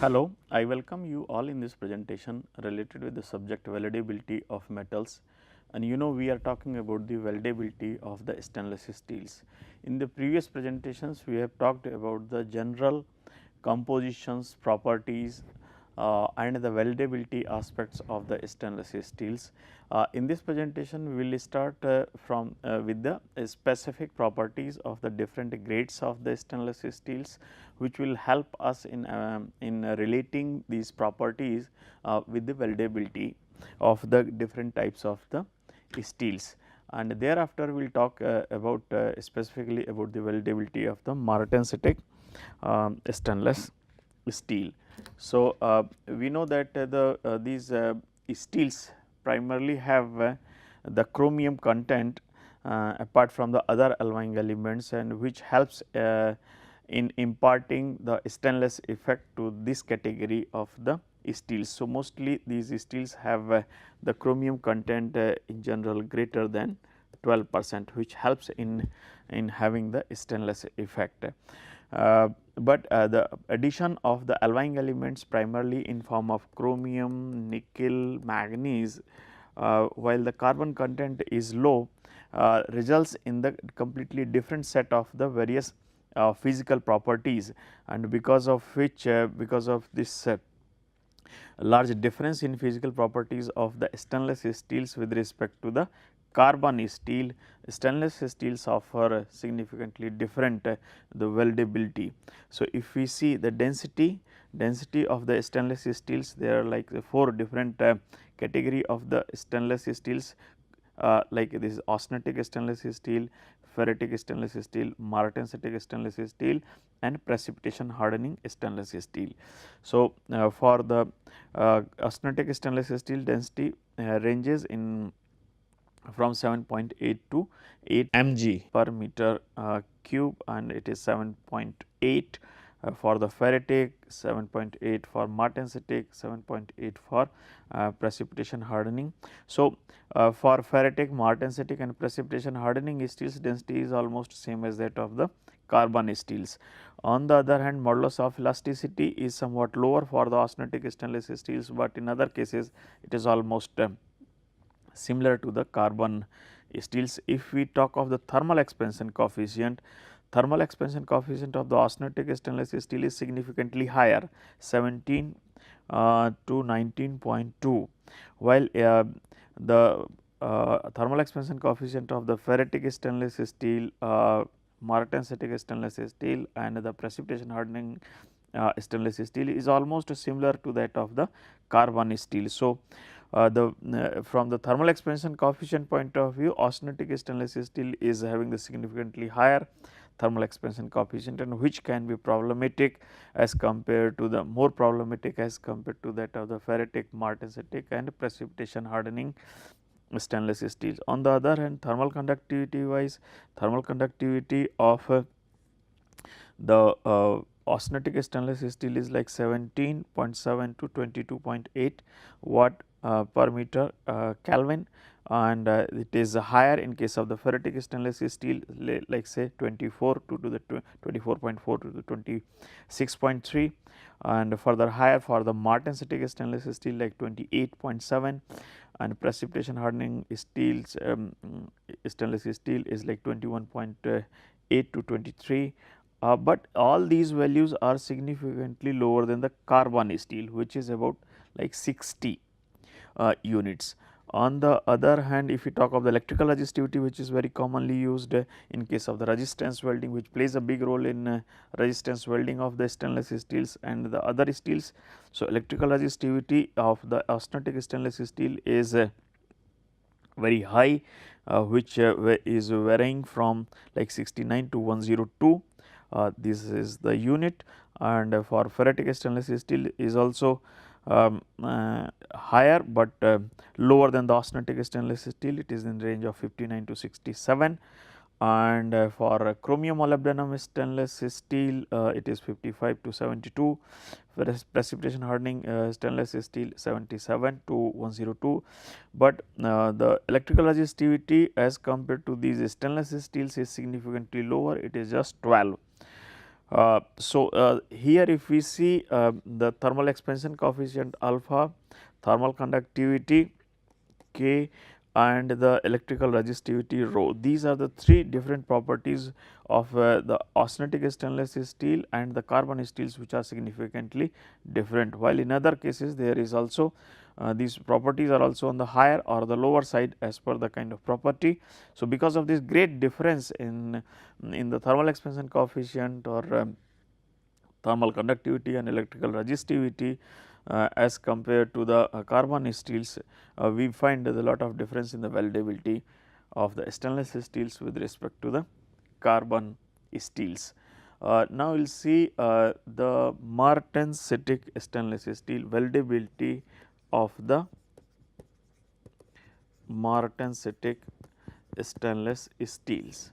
Hello, I welcome you all in this presentation related with the subject weldability of metals, and we are talking about the weldability of the stainless steels. In the previous presentations we have talked about the general compositions, properties and the weldability aspects of the stainless steels. In this presentation we will start from with the specific properties of the different grades of the stainless steels, which will help us in relating these properties with the weldability of the different types of the steels. And thereafter we will talk about specifically about the weldability of the martensitic stainless steel. So, we know that these steels primarily have the chromium content apart from the other alloying elements, and which helps in imparting the stainless effect to this category of the steels. So, mostly these steels have the chromium content in general greater than 12%, which helps in having the stainless effect. But the addition of the alloying elements primarily in form of chromium, nickel, manganese, while the carbon content is low, results in the completely different set of the various physical properties, and because of which because of this large difference in physical properties of the stainless steels with respect to the carbon steel, stainless steels offer significantly different the weldability. So, if we see the density of the stainless steels, there are like 4 different category of the stainless steels, like this austenitic stainless steel, ferritic stainless steel, martensitic stainless steel, and precipitation hardening stainless steel. So, for the austenitic stainless steel, density ranges in from 7.8 to 8 mg per meter cube, and it is 7.8 for the ferritic, 7.8 for martensitic, 7.8 for precipitation hardening. So, for ferritic, martensitic and precipitation hardening steels, density is almost same as that of the carbon steels. On the other hand, modulus of elasticity is somewhat lower for the austenitic stainless steels, but in other cases it is almost similar to the carbon steels. If we talk of the thermal expansion coefficient of the austenitic stainless steel is significantly higher, 17 to 19.2, while the thermal expansion coefficient of the ferritic stainless steel, martensitic stainless steel and the precipitation hardening stainless steel is almost similar to that of the carbon steel. So, from the thermal expansion coefficient point of view, austenitic stainless steel is having the significantly higher thermal expansion coefficient, and which can be problematic as compared to the more problematic as compared to that of the ferritic, martensitic and precipitation hardening stainless steels. On the other hand, thermal conductivity wise, thermal conductivity of the austenitic stainless steel is like 17.7 to 22.8 watt per meter Kelvin, and it is higher in case of the ferritic stainless steel, like say 24 to the 24.4 to the 26.3, and further higher for the martensitic stainless steel like 28.7, and precipitation hardening steels stainless steel is like 21.8 to 23. But all these values are significantly lower than the carbon steel, which is about like 60 units. On the other hand, if we talk of the electrical resistivity, which is very commonly used in case of the resistance welding, which plays a big role in resistance welding of the stainless steels and the other steels. So, electrical resistivity of the austenitic stainless steel is very high, which is varying from like 69 to 102. This is the unit, and for ferritic stainless steel is also higher, but lower than the austenitic stainless steel. It is in range of 59 to 67, and for chromium molybdenum stainless steel it is 55 to 72, whereas precipitation hardening stainless steel 77 to 102, but the electrical resistivity as compared to these stainless steels is significantly lower, it is just 12. Here if we see the thermal expansion coefficient alpha, thermal conductivity K, and the electrical resistivity rho. These are the three different properties of the austenitic stainless steel and the carbon steels, which are significantly different, while in other cases there is also these properties are also on the higher or the lower side as per the kind of property. So, because of this great difference in the thermal expansion coefficient or thermal conductivity and electrical resistivity as compared to the carbon steels, we find a lot of difference in the weldability of the stainless steels with respect to the carbon steels. Now, we will see the martensitic stainless steel, weldability of the martensitic stainless steels.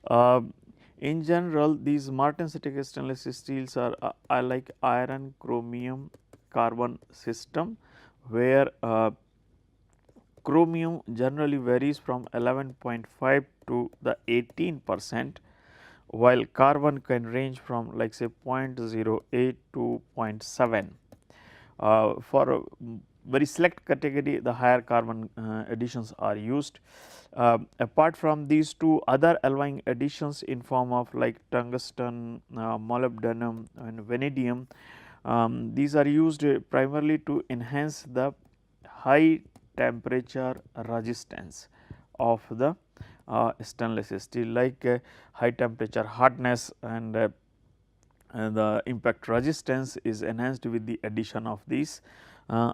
In general, these martensitic stainless steels are like iron, chromium, carbon system, where chromium generally varies from 11.5 to the 18%, while carbon can range from like say 0.08 to 0.7. For a very select category, the higher carbon additions are used. Apart from these two, other alloying additions in form of like tungsten, molybdenum and vanadium, these are used primarily to enhance the high temperature resistance of the stainless steel, like high temperature hardness and the impact resistance is enhanced with the addition of these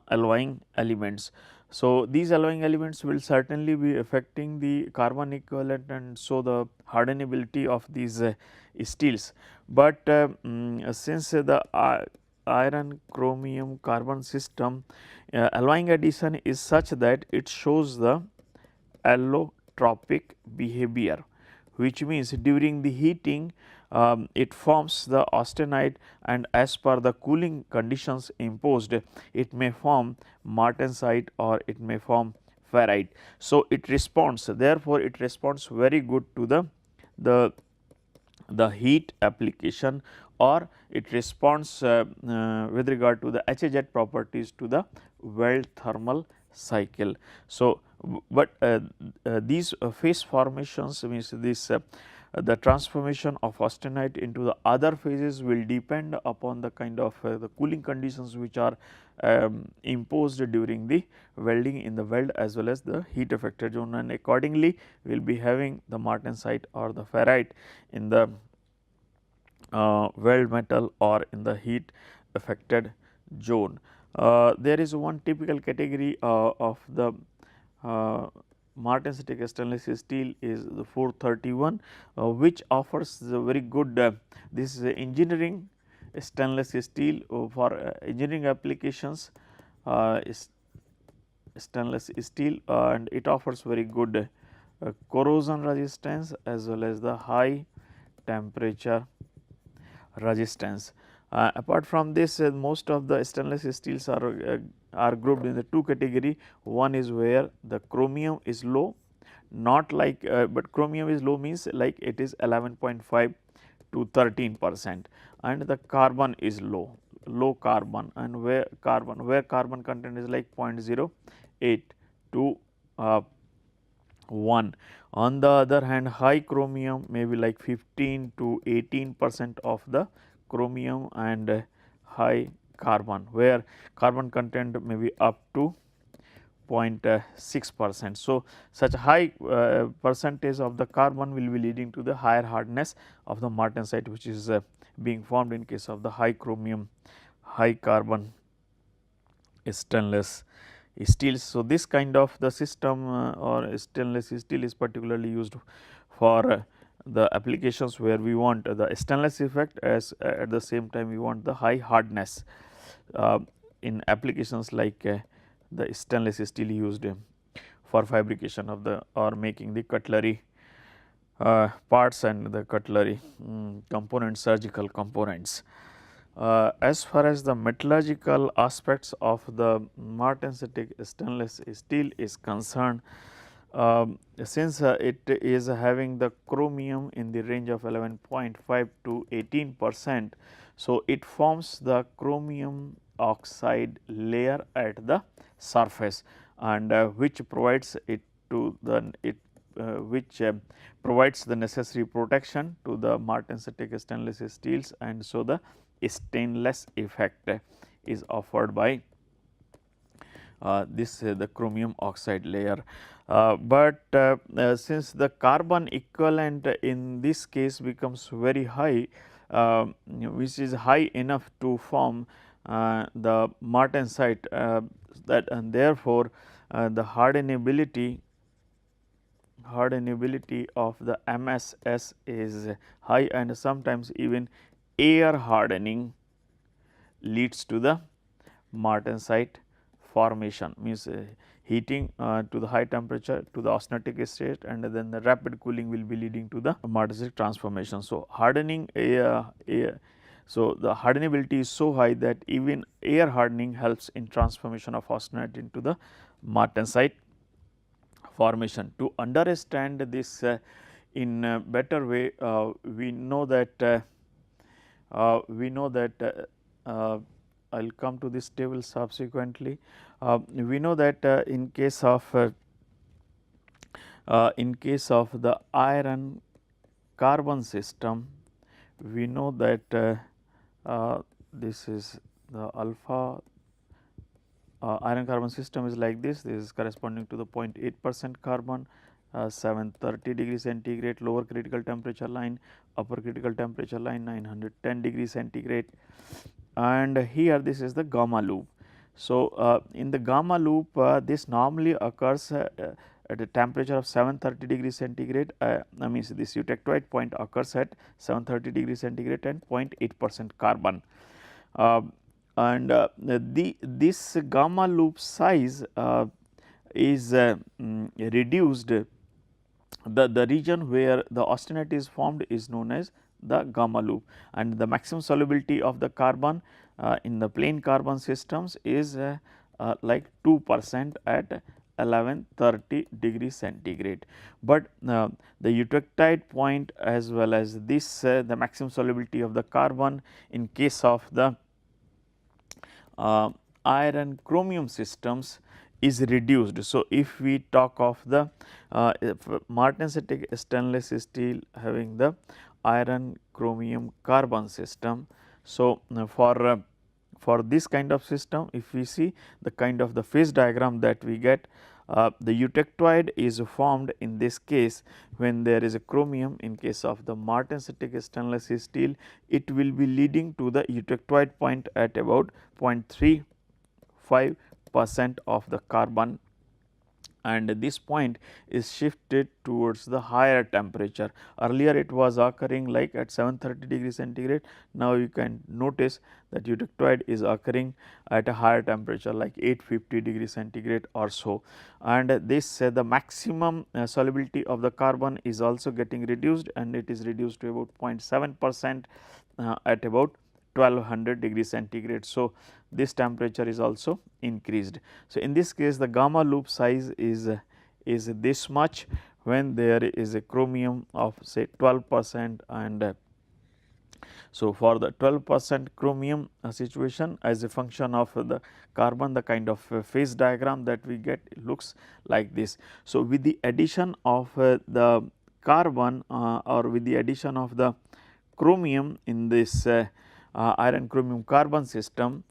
alloying elements. So, these alloying elements will certainly be affecting the carbon equivalent and so the hardenability of these steels, but since the iron, chromium, carbon system alloying addition is such that it shows the allotropic behavior, which means during the heating it forms the austenite, and as per the cooling conditions imposed it may form martensite or it may form ferrite. So, it responds, therefore, it responds very good to the heat application, or it responds with regard to the HZ properties to the weld thermal cycle. So, but these phase formations means this the transformation of austenite into the other phases will depend upon the kind of the cooling conditions which are imposed during the welding in the weld as well as the heat affected zone, and accordingly we will be having the martensite or the ferrite in the weld metal or in the heat affected zone. There is one typical category of the martensitic stainless steel is the 431, which offers the very good this is engineering stainless steel for engineering applications stainless steel, and it offers very good corrosion resistance as well as the high temperature resistance. Apart from this, most of the stainless steels are grouped in the two category. One is where the chromium is low, not like but chromium is low means like it is 11.5 to 13%, and the carbon is low carbon, and where carbon content is like 0.08 to 1. On the other hand, high chromium may be like 15 to 18% of the chromium, and high carbon where carbon content may be up to 0.6%. So, such high percentage of the carbon will be leading to the higher hardness of the martensite, which is being formed in case of the high chromium, high carbon stainless steels. So, this kind of the system or stainless steel is particularly used for the applications where we want the stainless effect, as at the same time we want the high hardness in applications like the stainless steel used for fabrication of the or making the cutlery parts and the cutlery components, surgical components. As far as the metallurgical aspects of the martensitic stainless steel is concerned, since it is having the chromium in the range of 11.5 to 18%. So, it forms the chromium oxide layer at the surface, and which provides it to the which provides the necessary protection to the martensitic stainless steels, and so the stainless effect is offered by this the chromium oxide layer. But since the carbon equivalent in this case becomes very high, which is high enough to form the martensite, that and therefore, the hardenability of the MSS is high, and sometimes even air hardening leads to the martensite formation, means heating to the high temperature to the austenitic state, and then the rapid cooling will be leading to the martensite transformation. So, hardening so the hardenability is so high that even air hardening helps in transformation of austenite into the martensite formation. To understand this in a better way, we know that I will come to this table subsequently. We know that in case of the iron carbon system, we know that this is the alpha iron carbon system is like this. This is corresponding to the 0.8% carbon, 730 degree centigrade lower critical temperature line, upper critical temperature line 910 degree centigrade, and here this is the gamma loop. So, in the gamma loop this normally occurs at a temperature of 730 degree centigrade, means this eutectoid point occurs at 730 degree centigrade and 0.8% carbon. And this gamma loop size is reduced. The region where the austenite is formed is known as the gamma loop, and the maximum solubility of the carbon in the plain carbon systems is like 2% at 1130 degree centigrade. But the eutectide point as well as this the maximum solubility of the carbon in case of the iron chromium systems is reduced. So, if we talk of the martensitic stainless steel having the iron chromium carbon system. So, for this kind of system, if we see the kind of the phase diagram that we get, the eutectoid is formed in this case when there is a chromium. In case of the martensitic stainless steel, it will be leading to the eutectoid point at about 0.35% of the carbon, and this point is shifted towards the higher temperature. Earlier it was occurring like at 730 degree centigrade. Now, you can notice that eutectoid is occurring at a higher temperature like 850 degree centigrade or so, and this the maximum solubility of the carbon is also getting reduced, and it is reduced to about 0.7% at about 1200 degree centigrade. So, this temperature is also increased. So, in this case the gamma loop size is this much when there is a chromium of say 12%, and so for the 12% chromium situation as a function of the carbon, the kind of phase diagram that we get looks like this. So, with the addition of the carbon or with the addition of the chromium in this iron chromium carbon system,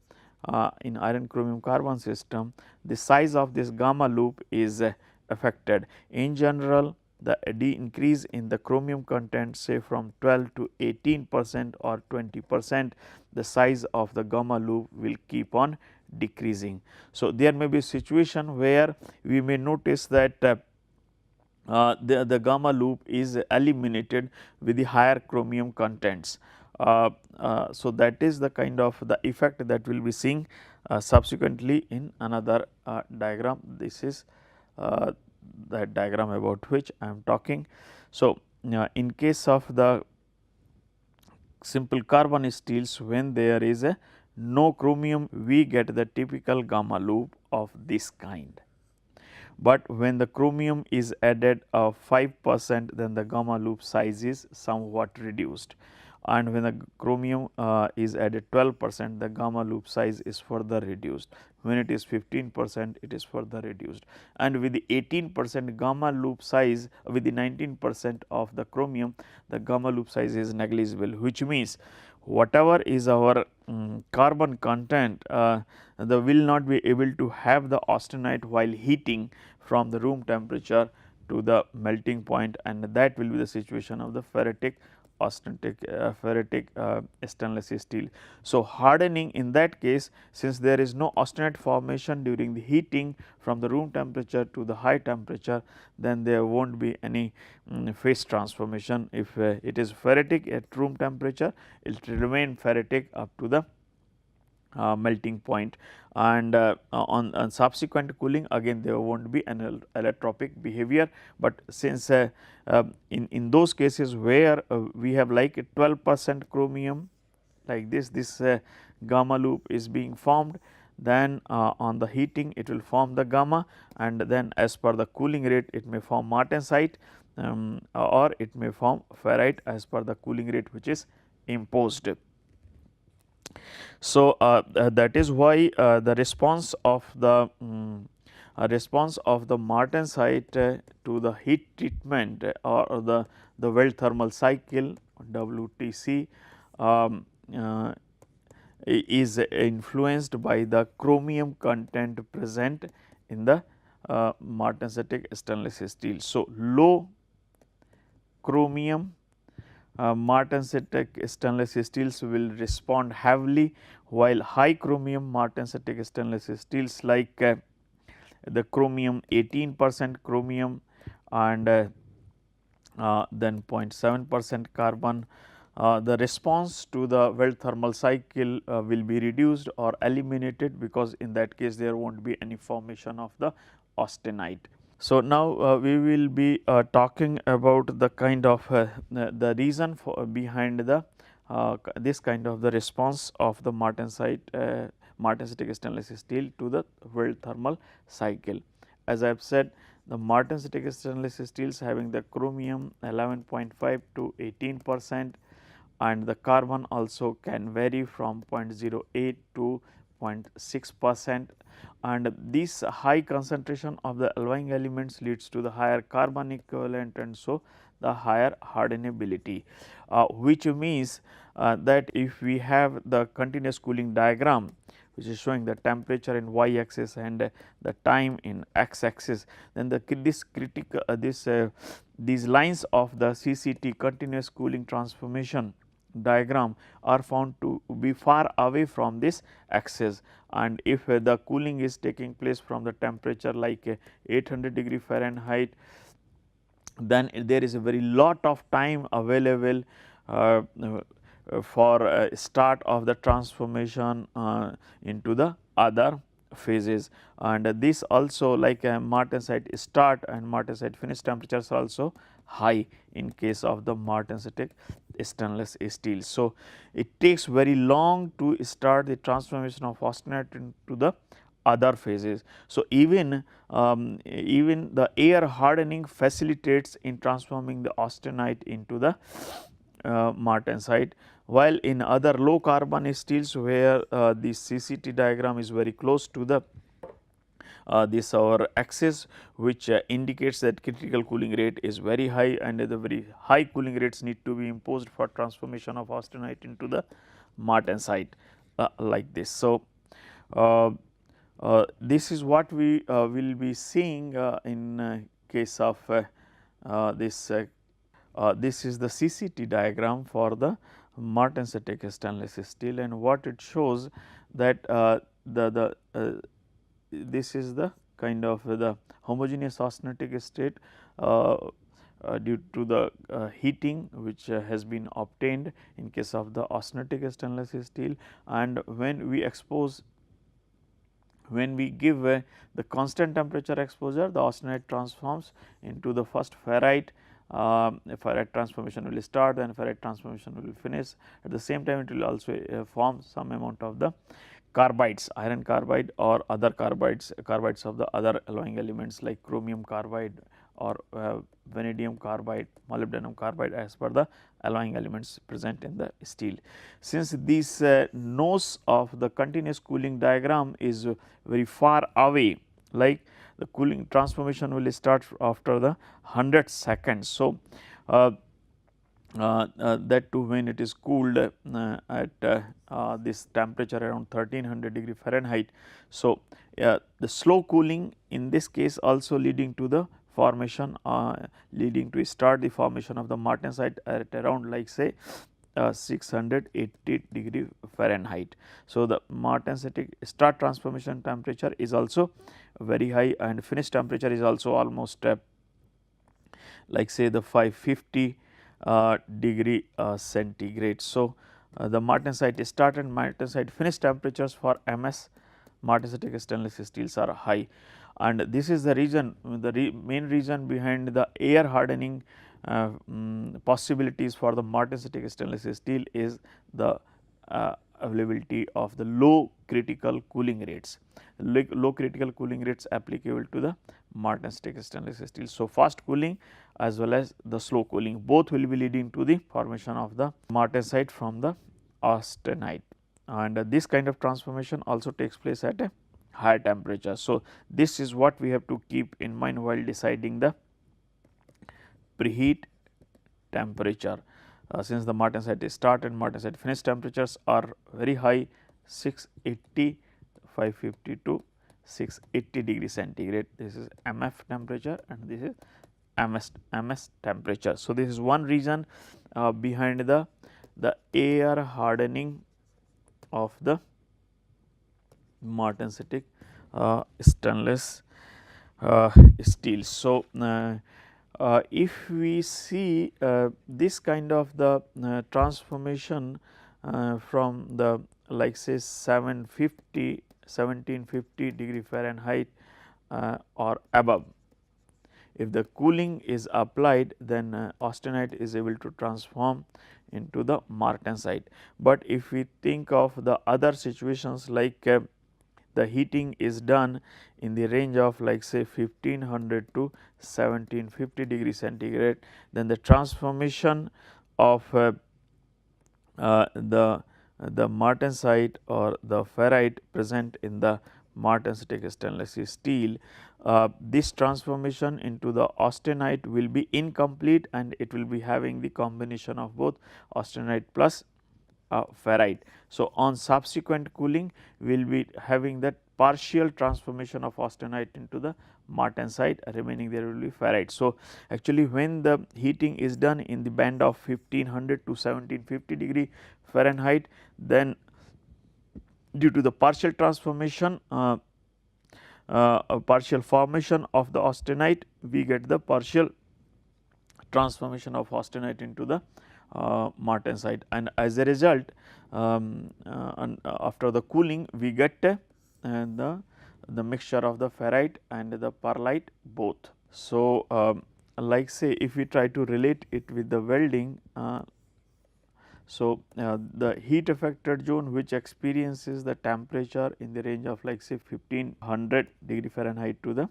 the size of this gamma loop is affected. In general, the increase in the chromium content say from 12 to 18% or 20%, the size of the gamma loop will keep on decreasing. So, there may be a situation where we may notice that the gamma loop is eliminated with the higher chromium contents. So, that is the kind of the effect that we will be seeing subsequently in another diagram. This is the diagram about which I am talking. So, in case of the simple carbon steels, when there is a no chromium, we get the typical gamma loop of this kind. but when the chromium is added 5%, then the gamma loop size is somewhat reduced, and when the chromium is added 12%, the gamma loop size is further reduced. When it is 15%, it is further reduced, and with the 18% gamma loop size, with the 19% of the chromium, the gamma loop size is negligible, which means whatever is our carbon content, the will not be able to have the austenite while heating from the room temperature to the melting point, and that will be the situation of the ferritic stainless steel. So, hardening in that case, since there is no austenite formation during the heating from the room temperature to the high temperature, then there will not be any phase transformation. If it is ferritic at room temperature, it will remain ferritic up to the melting point, and on subsequent cooling again there will not be an allotropic behavior, but since in those cases where we have like 12% chromium like this gamma loop is being formed, then on the heating it will form the gamma, and then as per the cooling rate it may form martensite or it may form ferrite as per the cooling rate which is imposed. So, that is why the response of the martensite to the heat treatment or the Weld thermal cycle WTC is influenced by the chromium content present in the martensitic stainless steel. So, low chromium martensitic stainless steels will respond heavily, while high chromium martensitic stainless steels like the chromium 18% chromium and then 0.7% carbon, the response to the Weld thermal cycle will be reduced or eliminated, because in that case there will not be any formation of the austenite. So, now we will be talking about the kind of the reason for behind the this kind of the response of the martensitic stainless steel to the Weld thermal cycle. As I have said, the martensitic stainless steels having the chromium 11.5 to 18%, and the carbon also can vary from 0.08 to 0.6%, and this high concentration of the alloying elements leads to the higher carbon equivalent, and so the higher hardenability, which means that if we have the continuous cooling diagram which is showing the temperature in y axis and the time in x axis, then these lines of the CCT continuous cooling transformation diagram are found to be far away from this axis, and if the cooling is taking place from the temperature like 800 degree Fahrenheit, then there is a very lot of time available for start of the transformation into the other phases, and this also like martensite start and martensite finish temperatures are also high in case of the martensitic stainless steel. So, it takes very long to start the transformation of austenite into the other phases. So, even the air hardening facilitates in transforming the austenite into the martensite, while in other low carbon steels where the CCT diagram is very close to the this our axis, which indicates that critical cooling rate is very high, and the very high cooling rates need to be imposed for transformation of austenite into the martensite like this. So, this is what we will be seeing in case of this is the CCT diagram for the martensitic stainless steel, and what it shows that this is the kind of the homogeneous austenitic state due to the heating which has been obtained in case of the austenitic stainless steel, and when we give the constant temperature exposure, the austenite transforms into the first ferrite. Ferrite transformation will start, then ferrite transformation will finish. At the same time, it will also form some amount of the carbides, iron carbide or other carbides, of the other alloying elements like chromium carbide or vanadium carbide, molybdenum carbide as per the alloying elements present in the steel. Since this nose of the continuous cooling diagram is very far away, like the cooling transformation will start after the 100 seconds. So, that too when it is cooled at this temperature around 1300 degree Fahrenheit. So, the slow cooling in this case also leading to the formation leading to start the formation of the martensite at around like say 680 degree Fahrenheit. So, the martensitic start transformation temperature is also very high and finish temperature is also almost like say the 550 degree centigrade. So, the martensite start and martensite finish temperatures for MS martensitic stainless steels are high, and this is the reason, the main reason behind the air hardening possibilities for the martensitic stainless steel is the availability of the low critical cooling rates, low critical cooling rates applicable to the martensitic stainless steel. So, fast cooling as well as the slow cooling both will be leading to the formation of the martensite from the austenite, and this kind of transformation also takes place at a higher temperature. So, this is what we have to keep in mind while deciding the preheat temperature. Since the martensite start and martensite finish temperatures are very high, 680, 550 to 680 degree centigrade, this is MF temperature and this is MS temperature. So, this is one reason behind the air hardening of the martensitic stainless steel. So, if we see this kind of the transformation from the like say 1750 degree Fahrenheit or above, if the cooling is applied, then austenite is able to transform into the martensite. But if we think of the other situations like the heating is done in the range of like say 1500 to 1750 degree centigrade, then the transformation of the martensite or the ferrite present in the martensitic stainless steel, this transformation into the austenite will be incomplete and it will be having the combination of both austenite plus ferrite. So, on subsequent cooling we will be having that partial transformation of austenite into the martensite, remaining there will be ferrite. So, actually when the heating is done in the band of 1500 to 1750 degree Fahrenheit, then due to the partial transformation partial formation of the austenite, we get the partial transformation of austenite into the martensite, and as a result after the cooling we get the mixture of the ferrite and the pearlite both. So, like say if we try to relate it with the welding, so the heat affected zone which experiences the temperature in the range of like say 1500 degree Fahrenheit to the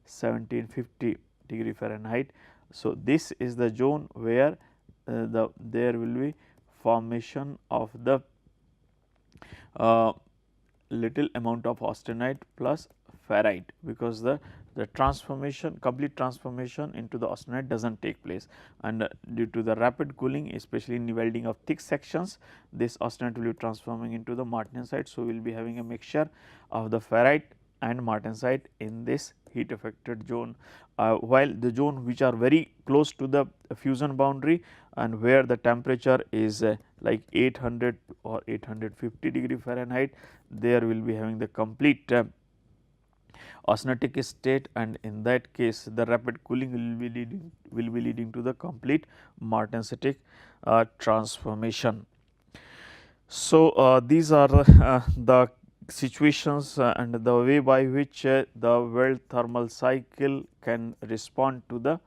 1750 degree Fahrenheit. So, this is the zone where there will be formation of the little amount of austenite plus ferrite, because the transformation, complete transformation into the austenite does not take place, and due to the rapid cooling, especially in the welding of thick sections, this austenite will be transforming into the martensite. So, we will be having a mixture of the ferrite and martensite in this heat affected zone, while the zone which are very close to the fusion boundary and where the temperature is like 800 or 850 degree Fahrenheit, there will be having the complete austenitic state, and in that case the rapid cooling will be leading to the complete martensitic transformation. So, these are the situations and the way by which the weld thermal cycle can respond to the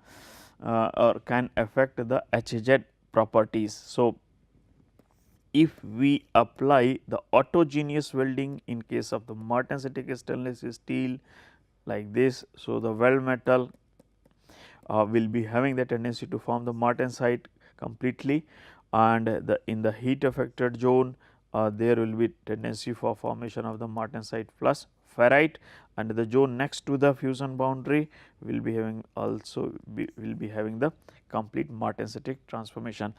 or can affect the HZ properties. So, if we apply the autogeneous welding in case of the martensitic stainless steel like this. So, the weld metal will be having the tendency to form the martensite completely, and in the heat affected zone there will be tendency for formation of the martensite plus ferrite, and the zone next to the fusion boundary will be having will be having the complete martensitic transformation.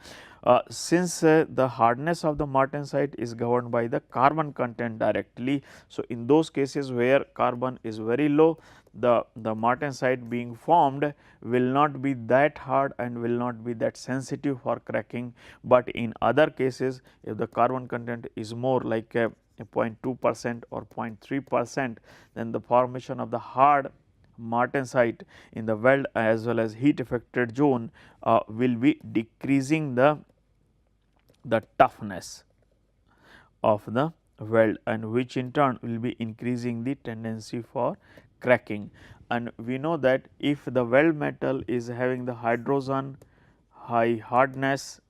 Since the hardness of the martensite is governed by the carbon content directly. So, in those cases where carbon is very low, the martensite being formed will not be that hard and will not be that sensitive for cracking, but in other cases if the carbon content is more like a 0.2% or 0.3%, then the formation of the hard martensite in the weld as well as heat affected zone will be decreasing the toughness of the weld, and which in turn will be increasing the tendency for cracking. And we know that if the weld metal is having the hydrogen high hardness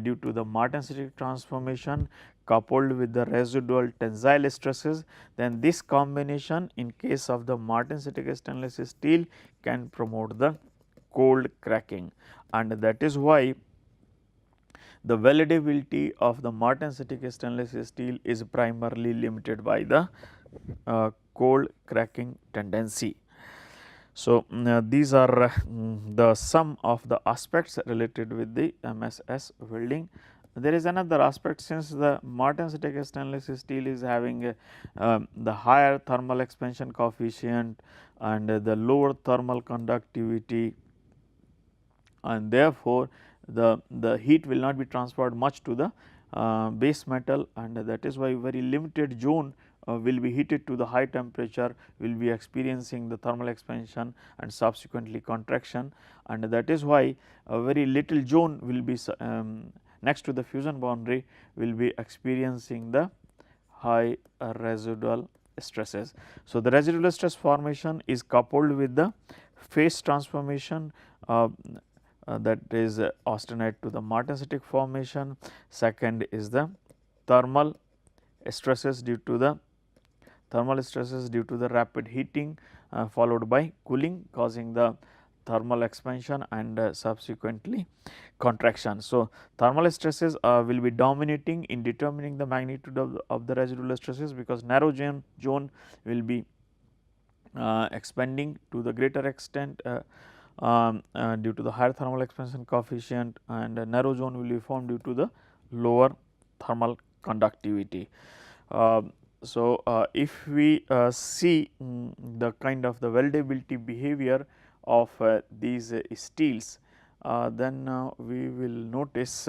due to the martensitic transformation coupled with the residual tensile stresses, then this combination in case of the martensitic stainless steel can promote the cold cracking, and that is why the weldability of the martensitic stainless steel is primarily limited by the cold cracking tendency. So, these are the sum of the aspects related with the MSS welding. There is another aspect, since the martensitic stainless steel is having the higher thermal expansion coefficient and the lower thermal conductivity, and therefore, the heat will not be transferred much to the base metal, and that is why very limited zone will be heated to the high temperature, will be experiencing the thermal expansion and subsequently contraction, and that is why a very little zone will be next to the fusion boundary will be experiencing the high residual stresses. So, the residual stress formation is coupled with the phase transformation that is austenite to the martensitic formation. Second is the thermal stresses due to the rapid heating followed by cooling, causing the thermal expansion and subsequently contraction. So, thermal stresses will be dominating in determining the magnitude of the residual stresses, because narrow zone will be expanding to the greater extent due to the higher thermal expansion coefficient, and a narrow zone will be formed due to the lower thermal conductivity. So, if we see the kind of the weldability behavior of these steels, then we will notice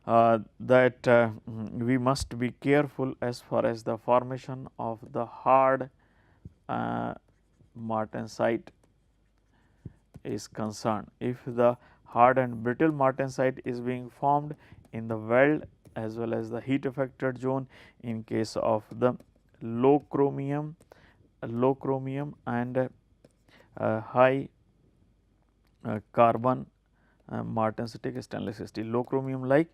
that we must be careful as far as the formation of the hard martensite is concerned. If the hard and brittle martensite is being formed in the weld as well as the heat affected zone in case of the low chromium and high carbon martensitic stainless steel. Low chromium like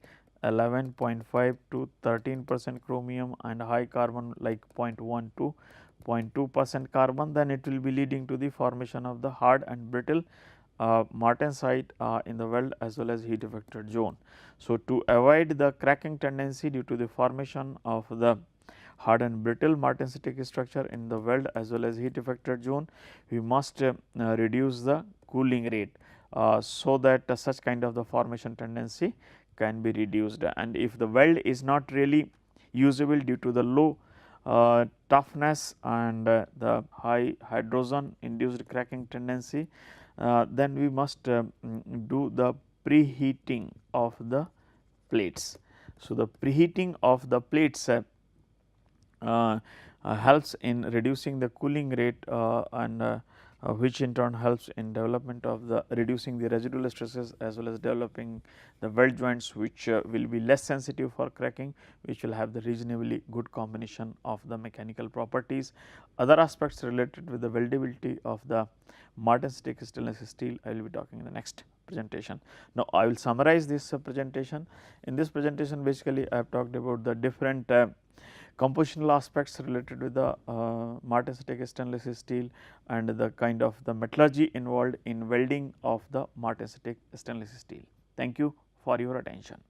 11.5 to 13% chromium and high carbon like 0.1 to 0.2% carbon, then it will be leading to the formation of the hard and brittle martensite in the weld as well as heat affected zone. So, to avoid the cracking tendency due to the formation of the hard and brittle martensitic structure in the weld as well as heat affected zone, we must reduce the cooling rate so that such kind of the formation tendency can be reduced. And if the weld is not really usable due to the low toughness and the high hydrogen induced cracking tendency, then we must do the preheating of the plates. So, the preheating of the plates helps in reducing the cooling rate and which in turn helps in development of the reducing the residual stresses as well as developing the weld joints, which will be less sensitive for cracking, which will have the reasonably good combination of the mechanical properties. Other aspects related with the weldability of the martensitic stainless steel I will be talking in the next presentation. presentation. Now, I will summarize this presentation. In this presentation basically I have talked about the different compositional aspects related with the martensitic stainless steel and the kind of the metallurgy involved in welding of the martensitic stainless steel. Thank you for your attention.